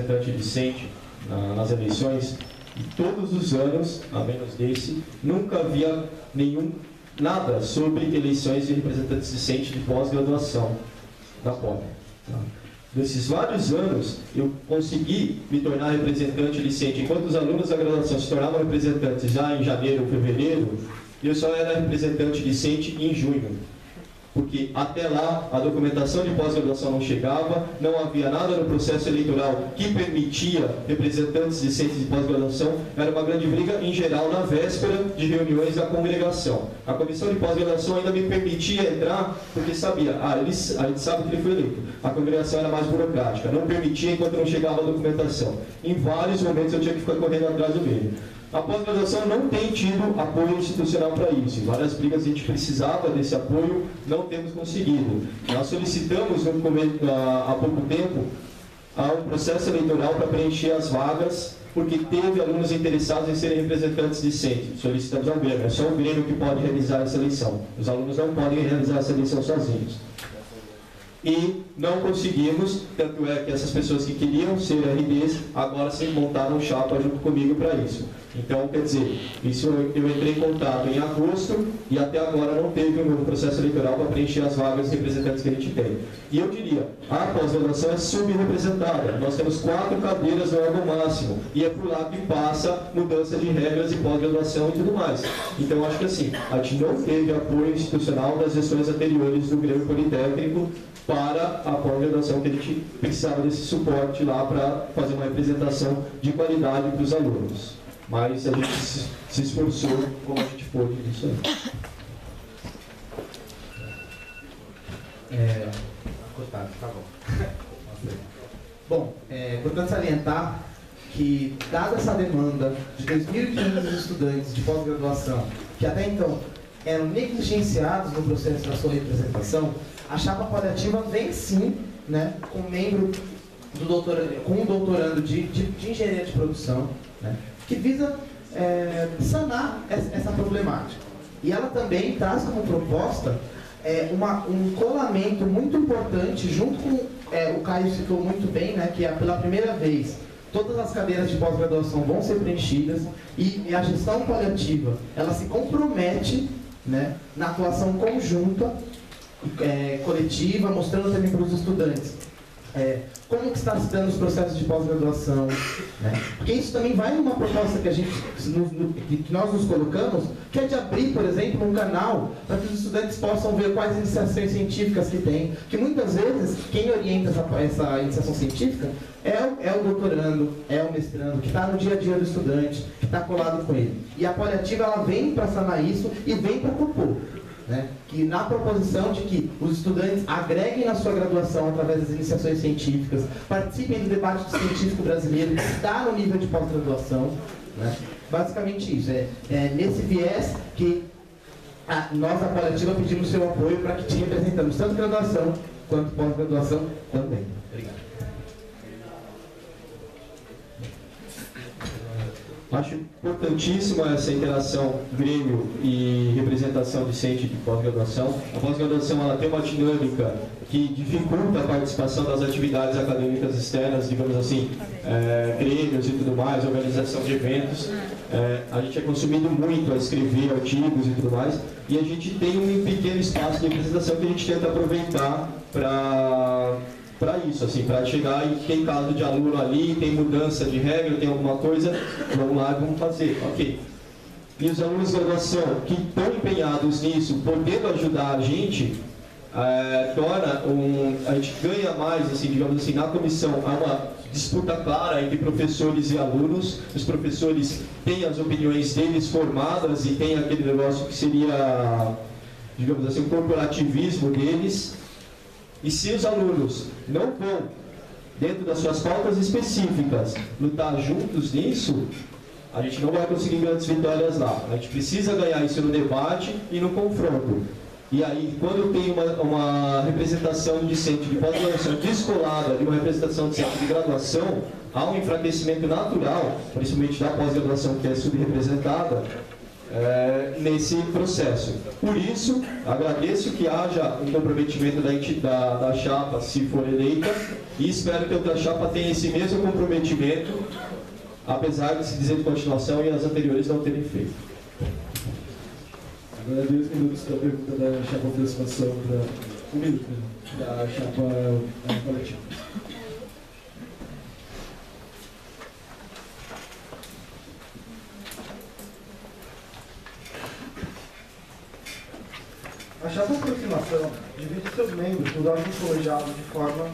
representante discente nas eleições, e todos os anos, a menos desse, nunca havia nada sobre eleições de representantes discentes de pós-graduação da POP. Tá? Nesses vários anos, eu consegui me tornar representante discente. Enquanto os alunos da graduação se tornavam representantes já em janeiro ou fevereiro, eu só era representante discente em junho. Porque até lá a documentação de pós-graduação não chegava, não havia nada no processo eleitoral que permitia representantes discentes de pós-graduação. Era uma grande briga, em geral, na véspera de reuniões da congregação. A comissão de pós-graduação ainda me permitia entrar, porque sabia, a gente sabe que ele foi eleito. A congregação era mais burocrática, não permitia enquanto não chegava a documentação. Em vários momentos eu tinha que ficar correndo atrás do meio. A pós-graduação não tem tido apoio institucional para isso. Em várias brigas a gente precisava desse apoio, não temos conseguido. Nós solicitamos há pouco tempo um processo eleitoral para preencher as vagas, porque teve alunos interessados em serem representantes discentes. Solicitamos ao Grêmio. É só o Grêmio que pode realizar essa eleição. Os alunos não podem realizar essa eleição sozinhos. E não conseguimos, tanto é que essas pessoas que queriam ser RDs, agora se montaram chapa junto comigo para isso. Então, quer dizer, isso eu entrei em contato em agosto e até agora não teve um novo processo eleitoral para preencher as vagas de representantes que a gente tem. E eu diria, a pós-graduação é subrepresentada. Nós temos 4 cadeiras no órgão máximo e é por lá que passa mudança de regras de pós-graduação e tudo mais. Então, eu acho que assim, a gente não teve apoio institucional das gestões anteriores do Grêmio Politécnico para a pós-graduação, que a gente precisava desse suporte lá para fazer uma representação de qualidade para os alunos. Mas a gente se esforçou como a gente pôde nisso aí. Tá bom. Bom, é importante salientar que, dada essa demanda de 2.500 estudantes de pós-graduação, que até então eram negligenciados no processo da sua representação, a chapa paliativa vem sim, né, com um doutorando de engenharia de produção, né, que visa sanar essa problemática. E ela também traz como proposta um colamento muito importante, junto com, o Caio citou muito bem, né, que pela primeira vez todas as cadeiras de pós-graduação vão ser preenchidas e a gestão paliativa ela se compromete, né, na atuação conjunta, coletiva, mostrando também para os estudantes como que está se dando os processos de pós-graduação, né? Porque isso também vai numa proposta que nós nos colocamos, que é de abrir, por exemplo, um canal para que os estudantes possam ver quais iniciações científicas que tem, que muitas vezes quem orienta essa iniciação científica é o doutorando, é o mestrando, que está no dia a dia do estudante, que está colado com ele. E a paliativa ela vem para sanar isso e vem para propor, né, que na proposição de que os estudantes agreguem na sua graduação através das iniciações científicas, participem do debate científico brasileiro que está no nível de pós-graduação, né, basicamente isso, nesse viés que nós da paliativa pedimos seu apoio para que te representamos tanto graduação quanto pós-graduação também. Obrigado. Acho importantíssima essa interação Grêmio e representação discente de pós-graduação. A pós-graduação ela tem uma dinâmica que dificulta a participação das atividades acadêmicas externas, digamos assim, grêmios e tudo mais, organização de eventos. A gente é consumido muito a escrever artigos e tudo mais, e a gente tem um pequeno espaço de representação que a gente tenta aproveitar para isso, assim, para chegar e tem caso de aluno ali, tem mudança de regra, tem alguma coisa, vamos lá, vamos fazer, ok. E os alunos de graduação que estão empenhados nisso, podendo ajudar a gente, a gente ganha mais, assim, digamos assim, na comissão, há uma disputa clara entre professores e alunos. Os professores têm as opiniões deles formadas e tem aquele negócio que seria, digamos assim, o corporativismo deles. E se os alunos não vão, dentro das suas pautas específicas, lutar juntos nisso, a gente não vai conseguir grandes vitórias lá. A gente precisa ganhar isso no debate e no confronto. E aí, quando tem uma representação discente de pós-graduação descolada de uma representação discente de graduação, há um enfraquecimento natural, principalmente da pós-graduação que é subrepresentada, nesse processo. Por isso, agradeço que haja um comprometimento da chapa, se for eleita, e espero que a outra chapa tenha esse mesmo comprometimento, apesar de se dizer de continuação e as anteriores não terem feito. Agora 2 minutos da pergunta da chapa aproximação, um minuto da chapa coletiva. A chapa aproximação divide seus membros nos órgãos colegiados de forma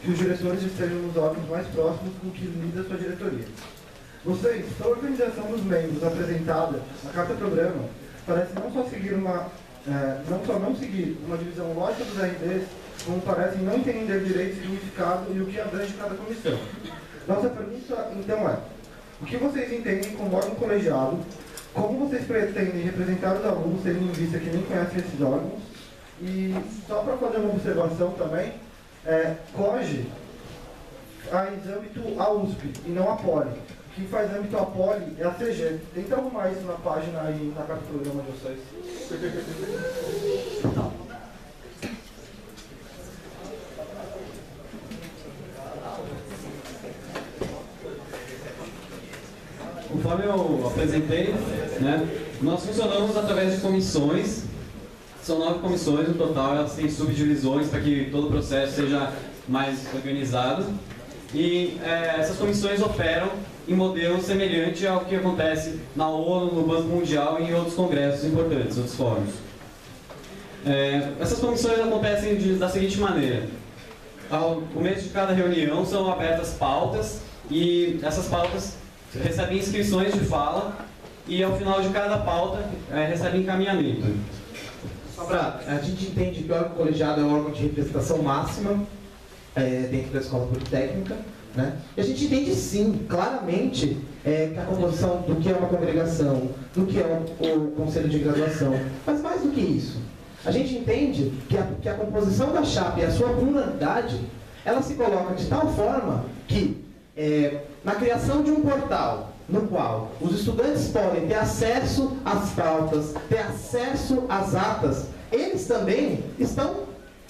que os diretores estejam nos órgãos mais próximos com que lida sua diretoria. Vocês, pela organização dos membros apresentada na Carta Programa, parece não só não seguir uma divisão lógica dos RDs, como parecem não entender direito, significado e o que abrange cada comissão. Nossa pergunta, então, é: o que vocês entendem como órgão colegiado? Como vocês pretendem representar os alunos, tendo em vista que nem conhecem esses órgãos? E só para fazer uma observação também, COGE faz âmbito a USP e não a Poli. Quem faz âmbito a Poli é a CG. Tenta arrumar isso na página aí, na carta do programa de vocês. Conforme eu apresentei, nós funcionamos através de comissões. São 9 comissões no total, elas têm subdivisões para que todo o processo seja mais organizado. E essas comissões operam em modelo semelhante ao que acontece na ONU, no Banco Mundial e em outros congressos importantes, outros fóruns. Essas comissões acontecem da seguinte maneira: ao começo de cada reunião são abertas pautas e essas pautas recebem inscrições de fala e ao final de cada pauta recebem encaminhamento. A gente entende que o órgão colegiado é um órgão de representação máxima dentro da escola politécnica, né? E a gente entende sim, claramente, que a composição do que é uma congregação, do que é o conselho de graduação, mas mais do que isso, a gente entende que a composição da chapa e a sua pluralidade, ela se coloca de tal forma que na criação de um portal no qual os estudantes podem ter acesso às pautas, ter acesso às atas, eles também estão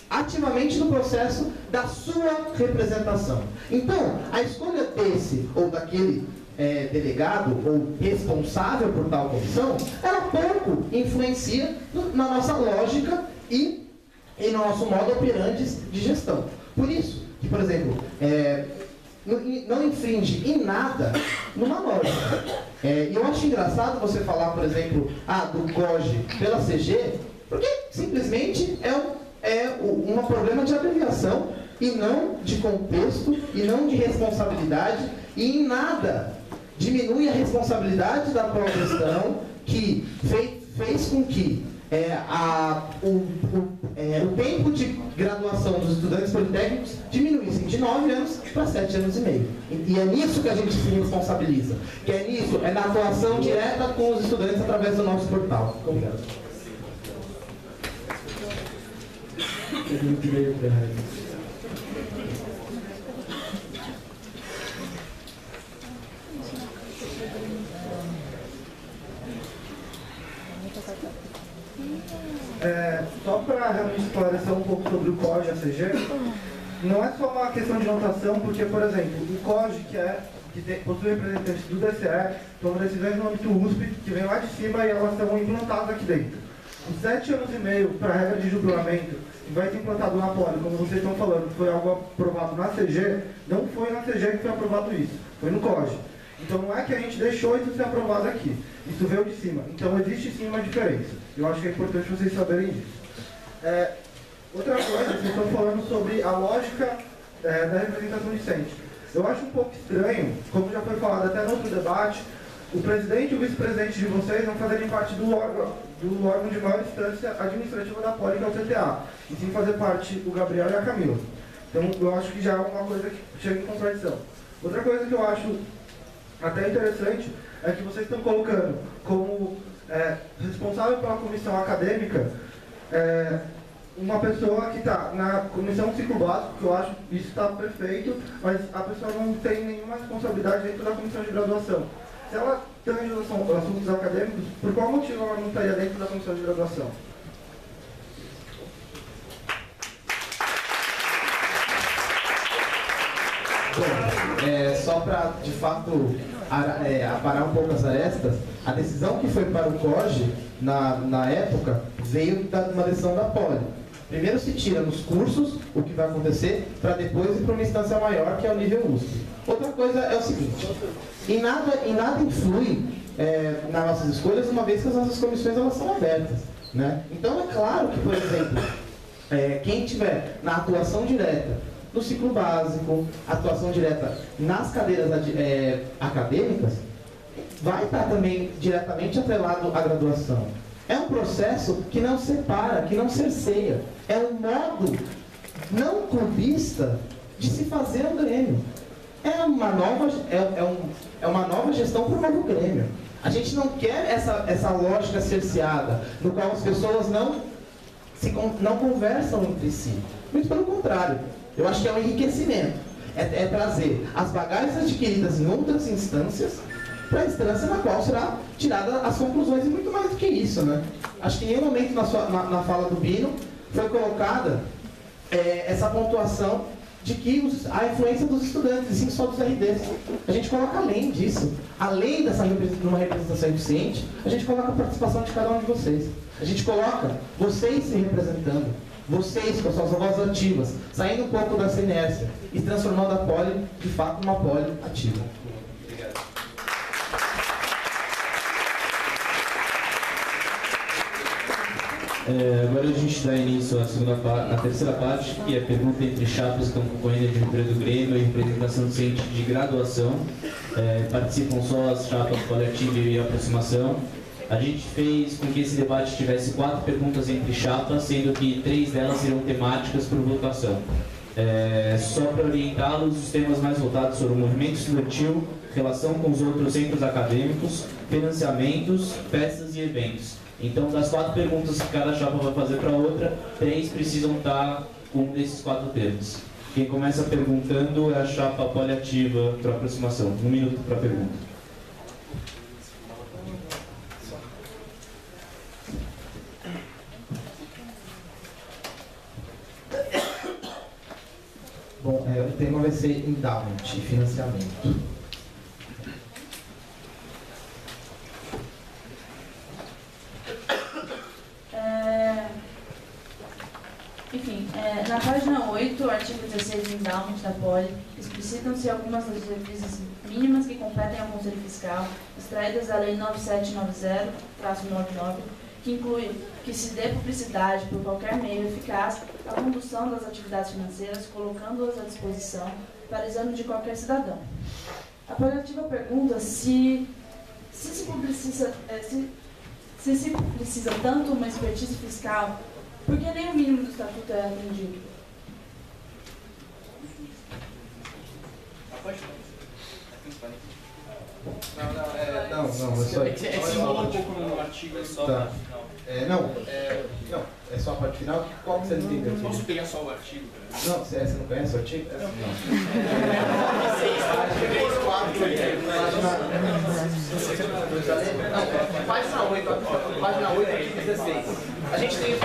ativamente no processo da sua representação. Então, a escolha desse ou daquele delegado ou responsável por tal comissão, ela pouco influencia na nossa lógica e no nosso modo operandi de gestão. Por isso, que, por exemplo, não infringe em nada numa lógica. E eu acho engraçado você falar, por exemplo, do COGE pela CG, porque simplesmente um problema de abreviação e não de contexto e não de responsabilidade, e em nada diminui a responsabilidade da atual gestão que fez com que o tempo de graduação dos estudantes politécnicos diminuíssem de 9 anos para 7 anos e meio. E é nisso que a gente se responsabiliza. Que é na atuação direta com os estudantes através do nosso portal. Obrigado. Só para realmente esclarecer um pouco sobre o COGE e a CG, não é só uma questão de notação, porque, por exemplo, o COGE, que possui representantes do DCE, toma decisões no âmbito USP, que vem lá de cima e elas são implantadas aqui dentro. Os 7 anos e meio para a regra de jubilamento, que vai ser implantado na Poli, como vocês estão falando, que foi algo aprovado na CG, não foi na CG que foi aprovado isso, foi no COGE. Então não é que a gente deixou isso ser aprovado aqui, isso veio de cima. Então existe sim uma diferença. Eu acho que é importante vocês saberem disso. Outra coisa, vocês estão falando sobre a lógica da representação discente. Eu acho um pouco estranho, como já foi falado até no outro debate, o presidente e o vice-presidente de vocês não fazerem parte do órgão de maior instância administrativa da Poli, que é o CTA, e sim fazer parte o Gabriel e a Camila. Então eu acho que já é uma coisa que chega em contradição. Outra coisa que eu acho até interessante é que vocês estão colocando como responsável pela comissão acadêmica uma pessoa que está na comissão ciclo básico, que eu acho que isso está perfeito, mas a pessoa não tem nenhuma responsabilidade dentro da comissão de graduação. se ela tange os assuntos acadêmicos, por qual motivo ela não estaria dentro da comissão de graduação? Bom, só para, de fato, aparar um pouco as arestas, a decisão que foi para o COGE, na época, veio de uma decisão da Poli. Primeiro se tira nos cursos o que vai acontecer, para depois ir para uma instância maior, que é o nível USP. Outra coisa é o seguinte, em nada influi nas nossas escolhas, uma vez que as nossas comissões elas são abertas, né? Então é claro que, por exemplo, quem tiver na atuação direta, no ciclo básico, atuação direta nas cadeiras acadêmicas, vai estar também diretamente atrelado à graduação. É um processo que não separa, que não cerceia. É um modo não clubista de se fazer um Grêmio. É uma nova gestão para o novo Grêmio. A gente não quer essa lógica cerceada, no qual as pessoas não conversam entre si. Muito pelo contrário. Eu acho que é um enriquecimento. É trazer as bagagens adquiridas em outras instâncias para a instância na qual será tirada as conclusões, e muito mais do que isso, né? Acho que em nenhum momento na fala do Bino foi colocada essa pontuação de que a influência dos estudantes, e sim só dos RDs. A gente coloca além disso, além de uma representação eficiente, a gente coloca a participação de cada um de vocês. A gente coloca vocês se representando, vocês com as suas vozes ativas, saindo um pouco dessa inércia e transformando a Poli, de fato, numa Poli ativa. Agora a gente dá início à terceira parte, que é pergunta entre chapas que estão concorrendo de Rio do Grêmio e representação docente de graduação. Participam só as chapas coletiva e aproximação. A gente fez com que esse debate tivesse 4 perguntas entre chapas, sendo que 3 delas serão temáticas por votação. Só para orientá-los, os temas mais votados foram movimento estudantil, relação com os outros centros acadêmicos, financiamentos, festas e eventos. Então, das 4 perguntas que cada chapa vai fazer para a outra, 3 precisam estar com um desses 4 termos. Quem começa perguntando é a chapa poliativa para aproximação. 1 minuto para a pergunta. Bom, o tema vai ser endowment e financiamento. Enfim, na página 8, artigo 16 do endowment da Poli, explicitam-se algumas das diretrizes mínimas que competem ao Conselho Fiscal, extraídas da Lei 9790-99, que inclui que se dê publicidade por qualquer meio eficaz à condução das atividades financeiras, colocando-as à disposição para exame de qualquer cidadão. A paliativa pergunta se se precisa tanto uma expertise fiscal, por que nem o mínimo do estatuto é atendido? Não, é só... um pouco no artigo, é só tá. a parte final. Não, é só a parte final. Qual que você não entendeu? Posso pegar só o artigo? Não, você não conhece o artigo? Não. Página 8, artigo 16. A gente tem...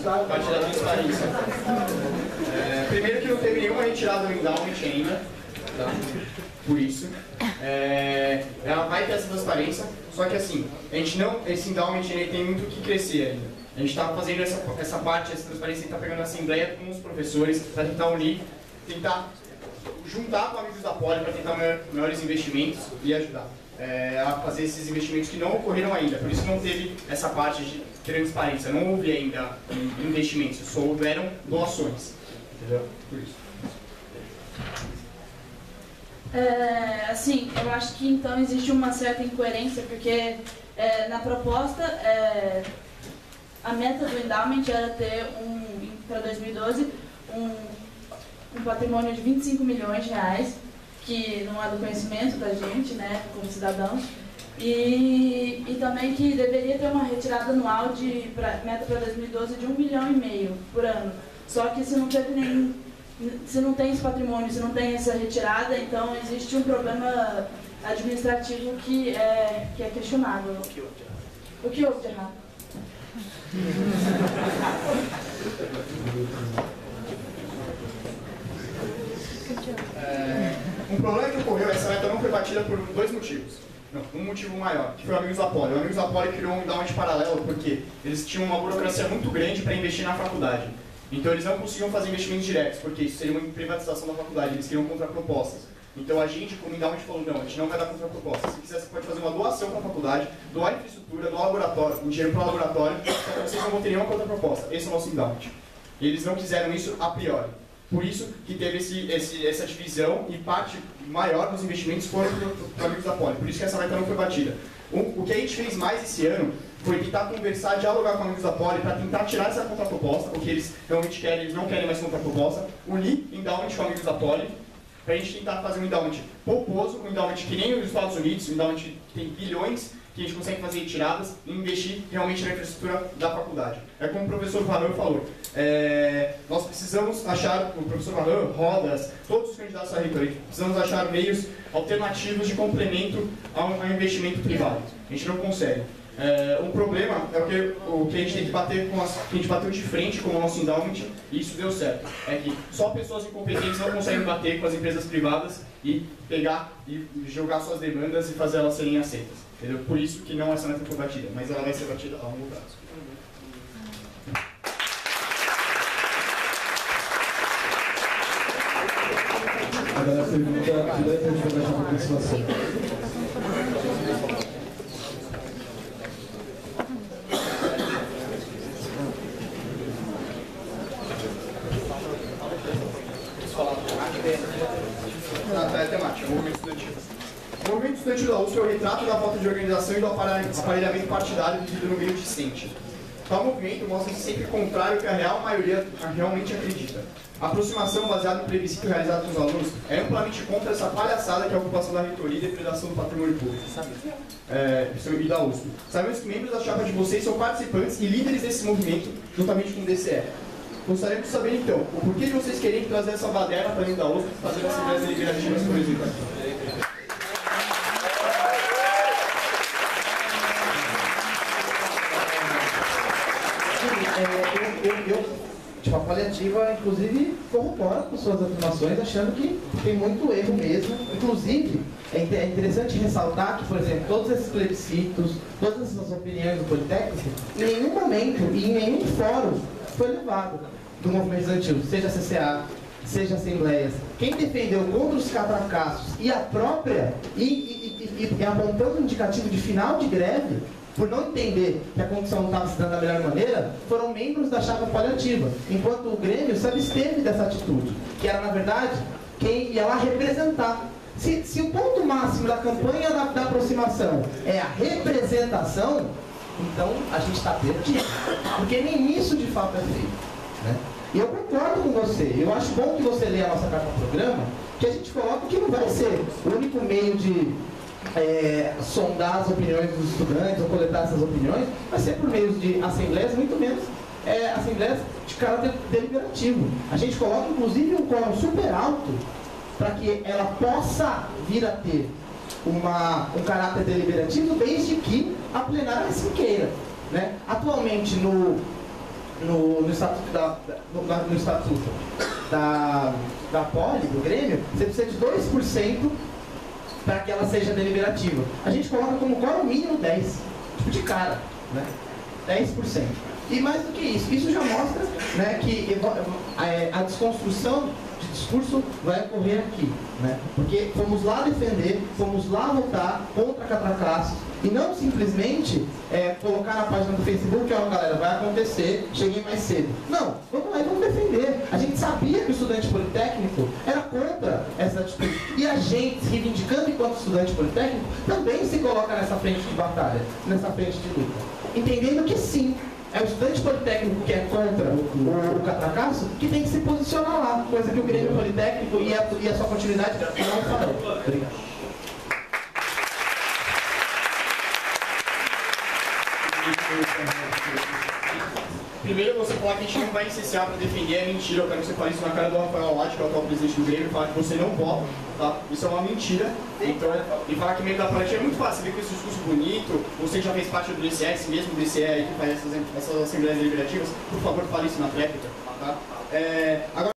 Parte da transparência. Primeiro que não teve nenhuma retirada do endowment ainda, tá? Por isso. Ela vai ter essa transparência, só que assim, esse endowment ele tem muito o que crescer ainda. A gente está fazendo essa parte, essa transparência, está pegando a assembleia com os professores para tentar unir, tentar juntar com amigos da Poli para tentar maiores investimentos e ajudar a fazer esses investimentos que não ocorreram ainda. Por isso não teve essa parte de transparência, não houve ainda investimentos, só houveram doações. Entendeu? Por isso. Assim, eu acho que então existe uma certa incoerência, porque na proposta a meta do endowment era ter para 2012 um patrimônio de 25 milhões de reais, que não é do conhecimento da gente, né, como cidadãos, e também que deveria ter uma retirada anual meta para 2012 de 1,5 milhão por ano. Só que isso não teve se não tem esse patrimônio, se não tem essa retirada, então existe um problema administrativo que é questionável. O que houve de errado? Um problema que ocorreu, essa meta não foi batida por dois motivos. Não, um motivo maior, que foi o Amigos da Poli. O Amigos da Poli criou um endowment paralelo porque eles tinham uma burocracia muito grande para investir na faculdade. Então eles não conseguiam fazer investimentos diretos, porque isso seria uma privatização da faculdade, eles queriam contrapropostas. Então a gente, como endowment, falou, não, a gente não vai dar contraproposta. Se quiser, você pode fazer uma doação para a faculdade, doar infraestrutura, doar laboratório, um dinheiro para o laboratório, só que vocês não vão ter nenhuma contraproposta. Esse é o nosso endowment. E eles não quiseram isso a priori. Por isso que teve essa divisão e parte maior dos investimentos foram para Amigos da Poli. Por isso que essa meta não foi batida. O que a gente fez mais esse ano foi tentar conversar, dialogar com Amigos da Poli para tentar tirar essa contraproposta, porque eles realmente querem, eles não querem mais contraproposta, unir endowment com Amigos da Poli, para a gente tentar fazer um endowment pouposo, um endowment que nem os Estados Unidos, um endowment que tem bilhões, que a gente consegue fazer retiradas e investir realmente na infraestrutura da faculdade. É como o professor Varran falou, nós precisamos achar, o professor Varran, Rodas, todos os candidatos à reitoria, precisamos achar meios alternativos de complemento ao investimento privado. A gente não consegue. Um problema é o que a gente tem que bater que a gente bateu de frente com o nosso endowment e isso deu certo. É que só pessoas incompetentes não conseguem bater com as empresas privadas e pegar e jogar suas demandas e fazer elas serem aceitas. Entendeu? Por isso que não essa meta foi batida, mas ela vai ser batida a longo prazo. Agora a pergunta direta de verdade para a participação. É temática, movimento estudantil. O movimento estudantil da USP é o retrato da falta de organização e do aparelhamento partidário vivido no meio discente. Tal movimento mostra-se sempre contrário ao que a real maioria realmente acredita. A aproximação baseada no plebiscito realizado com os alunos é amplamente contra essa palhaçada que é a ocupação da reitoria e depredação do patrimônio público. E da USP. Sabemos que membros da chapa de vocês são participantes e líderes desse movimento, juntamente com o DCE. Gostaríamos de saber, então, o porquê de vocês querem trazer essa baderna para dentro da USP e fazer assembleias deliberativas, por exemplo. Tipo, a paliativa, inclusive, corrobora com suas afirmações, achando que tem muito erro mesmo. Inclusive, é interessante ressaltar que, por exemplo, todos esses plebiscitos, todas essas opiniões do Politécnico, em nenhum momento e em nenhum fórum foi levado do movimento estudantil, seja CCA, seja assembleias. Quem defendeu contra os catracassos e a própria, e apontando um indicativo de final de greve, por não entender que a condição não estava se dando da melhor maneira, foram membros da chapa paliativa, enquanto o Grêmio se absteve dessa atitude, que era, na verdade, quem ia lá representar. Se o ponto máximo da campanha da aproximação é a representação, então a gente está perdido, porque nem isso de fato é feito, né? E eu concordo com você, eu acho bom que você leia a nossa carta programa, que a gente coloca que não vai ser o único meio de sondar as opiniões dos estudantes ou coletar essas opiniões, vai ser por meio de assembleias, muito menos assembleias de caráter deliberativo. A gente coloca inclusive um quórum super alto para que ela possa vir a ter um caráter deliberativo desde que a plenária assim queira, né? Atualmente no estatuto da Poli, do Grêmio, você precisa de 2% para que ela seja deliberativa. A gente coloca como quórum mínimo 10, tipo de cara, né? 10%. E mais do que isso já mostra, né, que a desconstrução de discurso vai ocorrer aqui, né? Porque fomos lá defender, fomos lá votar contra catracassos e não simplesmente colocar na página do Facebook, ó, galera, vai acontecer, cheguei mais cedo. Não, vamos lá e vamos defender. A gente sabia que o estudante politécnico era contra essa atitude. E a gente, reivindicando enquanto estudante politécnico, também se coloca nessa frente de batalha, nessa frente de luta. Entendendo que sim, é o estudante politécnico que é contra o catracasso que tem que se posicionar lá, coisa que o Grêmio Politécnico e a sua continuidade não farão. Obrigado. primeiro você falar que a gente não vai licenciar para defender é mentira. Eu quero que você fale isso na cara do Rafael Alatti, que é o atual presidente do Grêmio, e falar que você não vota, tá? Isso é uma mentira. Então, e falar que meio da política é muito fácil, você vê com esse discurso bonito, você já fez parte do DCE, esse mesmo DCE aí que faz essas assembleias deliberativas, por favor, fale isso na réplica, tá? Agora,